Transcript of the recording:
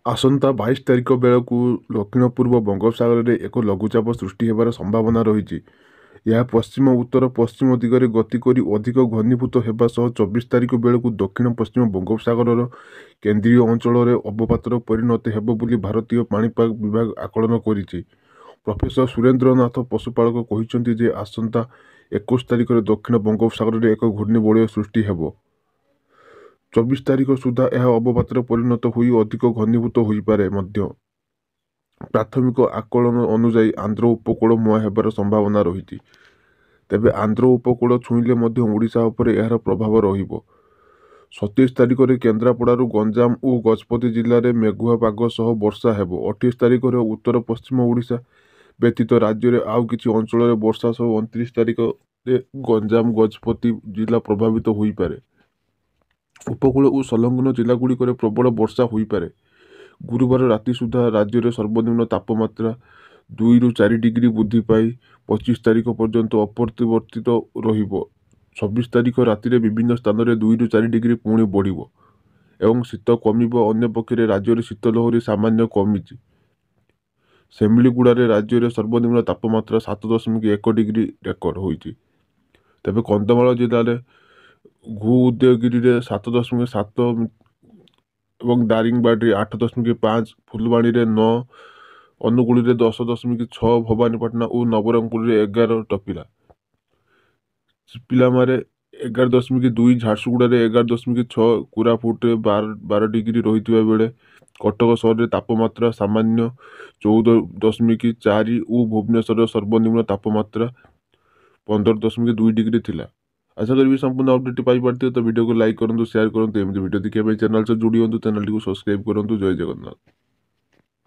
ଆସନ୍ତା 22 ତାରିଖ ବେଳକୁ ଦକ୍ଷିଣ ପୂର୍ବ ବଙ୍ଗୋପସାଗରରେ ଏକ ଲଘୁଚାପ ସୃଷ୍ଟି ହେବାର ସମ୍ଭାବନା ରହିଛି। ଏହା ପଶ୍ଚିମ ଉତ୍ତର ପଶ୍ଚିମ ଦିଗରେ ଗତି କରି ଅଧିକ ଘନୀଭୂତ ହେବା ସହ 24 ତାରିଖ ବେଳକୁ ଦକ୍ଷିଣ ପଶ୍ଚିମ ବଙ୍ଗୋପସାଗରର କେନ୍ଦ୍ରୀୟ ଅଞ୍ଚଳରେ ଅବପାତର ପରିଣତ ହେବ ବୋଲି ଭାରତୀୟ ପାଣିପାଗ ବିଭାଗ ଆକଳନ କରିଛି। ପ୍ରଫେସର ସୁରେନ୍ଦ୍ରନାଥ ପଶୁପାଳକ କହିଛନ୍ତି ଯେ ଆସନ୍ତା 21 ତାରିଖରେ ଦକ୍ଷିଣ ବଙ୍ଗୋପସାଗରରେ ଏକ ଘୂର୍ଣ୍ଣିବଳୟ ସୃଷ୍ଟି ହେବ। 24 ତାରିଖ ସୁଦ୍ଧା ଏହା ଅବପାତରେ ପରିଣତ ହୋଇ ଅଧିକ ଘନୀଭୂତ ହୋଇପାରେ ମଧ୍ୟ। ପ୍ରାଥମିକ ଆକଳନ ଅନୁଯାୟୀ ଆନ୍ଧ୍ର ଉପକୂଳ ମୁହାଁ ହେବାର ସମ୍ଭାବନା ରହିଛି। ତେବେ ଆନ୍ଧ୍ର ଉପକୂଳ ଛୁଇଁଲେ ମଧ୍ୟ ଓଡ଼ିଶା ଉପରେ ଏହାର ପ୍ରଭାବ ରହିବ। 27 ତାରିଖରେ କେନ୍ଦ୍ରାପଡ଼ାରୁ ଗଞ୍ଜାମ ଓ ଗଜପତି ଜିଲ୍ଲାରେ ମେଘୁଆ ପାଗ ସହ ବର୍ଷା ହେବ। 28 ତାରିଖରେ ଉତ୍ତର ପଶ୍ଚିମ ଓଡ଼ିଶା ବ୍ୟତୀତ ରାଜ୍ୟରେ ଆଉ କିଛି ଅଞ୍ଚଳରେ ବର୍ଷା ସହ 29 ତାରିଖରେ ଗଞ୍ଜାମ ଗଜପତି ଜିଲ୍ଲା ପ୍ରଭାବିତ ହୋଇପାରେ। ଉପକୂଳ ଓ ସଂଲଗ୍ନ ଜିଲ୍ଲାଗୁଡ଼ିକରେ ପ୍ରବଳ ବର୍ଷା ହୋଇପାରେ। ଗୁରୁବାର ରାତି ସୁଦ୍ଧା ରାଜ୍ୟରେ ସର୍ବନିମ୍ନ ତାପମାତ୍ରା 2ରୁ 4 ଡିଗ୍ରୀ ବୃଦ୍ଧି ପାଇ 25 ତାରିଖ ପର୍ଯ୍ୟନ୍ତ ଅପରିବର୍ତ୍ତିତ ରହିବ। 26 ତାରିଖ ରାତିରେ ବିଭିନ୍ନ ସ୍ଥାନରେ 2ରୁ 4 ଡିଗ୍ରୀ ପୁଣି ବଢ଼ିବ ଏବଂ ଶୀତ କମିବ। ଅନ୍ୟପକ୍ଷରେ ରାଜ୍ୟରେ ଶୀତଲହରୀ ସାମାନ୍ୟ କମିଛି। ସେମିଳିଗୁଡ଼ାରେ ରାଜ୍ୟରେ ସର୍ବନିମ୍ନ ତାପମାତ୍ରା 7.1 ଡିଗ୍ରୀ ରେକର୍ଡ ହୋଇଛି। ତେବେ କନ୍ଧମାଳ ଜିଲ୍ଲାରେ ଉଦୟଗିରିରେ 7.7 ଏବଂ ଦାରିଙ୍ଗବାଡ଼ିରେ 8.5, ଫୁଲବାଣୀରେ 9, ଅନୁଗୁଳରେ 10.6, ଭବାନୀପାଟଣା ଓ ନବରଙ୍ଗପୁରରେ 11 ଟପିଲା। ଚିପିଲାମାରେ 11.2, ଝାରସୁଗୁଡ଼ାରେ 11.6, କୋରାପୁଟରେ 12 ଡିଗ୍ରୀ ରହିଥିବା ବେଳେ କଟକ ସହରରେ ତାପମାତ୍ରା ସାମାନ୍ୟ 14.4 ଓ ଭୁବନେଶ୍ୱରର ସର୍ବନିମ୍ନ ତାପମାତ୍ରା 15.2 ଡିଗ୍ରୀ ଥିଲା। आशा करी संपूर्ण अपडेट पाइपारे तो वीडियो को लाइक करूँ, शेयर करूँ। एमती वीडियो देखिए चैनल से जोड़ी हूँ, चैनल को सब्सक्राइब करूँ। जय जगन्नाथ।